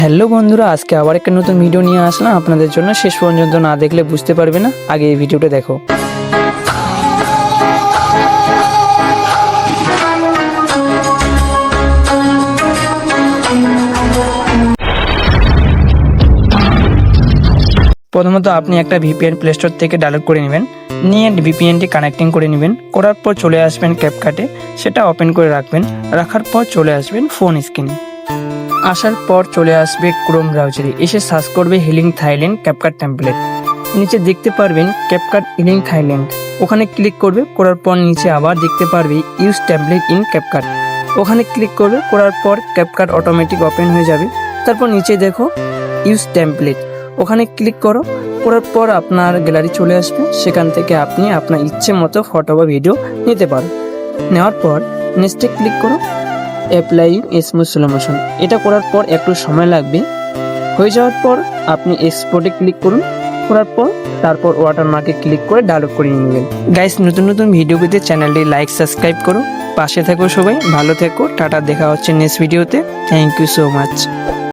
Hello বন্ধুরা, আজকে আবার একটা নতুন ভিডিও নিয়ে আসলাম আপনাদের জন্য। শেষ পর্যন্ত না দেখলে বুঝতে পারবে না, আগে এই ভিডিওটা দেখো। প্রথমত আপনি একটা ভিপিএন প্লে স্টোর থেকে ডাউনলোড করে নেবেন, নিয়ে ভিপিএনটি কানেক্টিং করে নেবেন। করার পর চলে আসবেন ক্যাপকাটে, সেটা ওপেন করে রাখবেন। রাখার পর চলে আসবেন ফোন স্ক্রিনে। আসার পর চলে আসবে ক্রোম ব্রাউজারে, এসে সার্চ করবে হিলিং থাইল্যান্ড ক্যাপকাট টেমপ্লেট। নিচে দেখতে পারবেন ক্যাপকাট হিলিং থাইল্যান্ড, ওখানে ক্লিক করবে। করার পর নিচে আবার দেখতে পারবে ইউজ টেমপ্লেট ইন ক্যাপকাট, ওখানে ক্লিক করবে। করার পর ক্যাপকাট অটোমেটিক ওপেন হয়ে যাবে। তারপর নিচে দেখো ইউজ টেমপ্লেট, ওখানে ক্লিক করো। করার পর আপনার গ্যালারি চলে আসবে, সেখান থেকে আপনি আপনার ইচ্ছে মতো ফটো বা ভিডিও নিতে পারো। নেওয়ার পর নেক্সটে ক্লিক করো, অ্যাপ্লাই স্মুথ স্লো মোশন। এটা করার পর একটু সময় লাগবে। হয়ে যাওয়ার পর আপনি এক্সপোর্টে ক্লিক করুন। করার পর তারপর ওয়াটারমার্কে ক্লিক করে ডাউনলোড করে নেবেন। গাইস, নতুন নতুন ভিডিও পেতে চ্যানেলটি লাইক সাবস্ক্রাইব করো, পাশে থেকো সবাই, ভালো থেকো, টাটা। দেখা হচ্ছে নেক্সট ভিডিওতে। Thank you so much.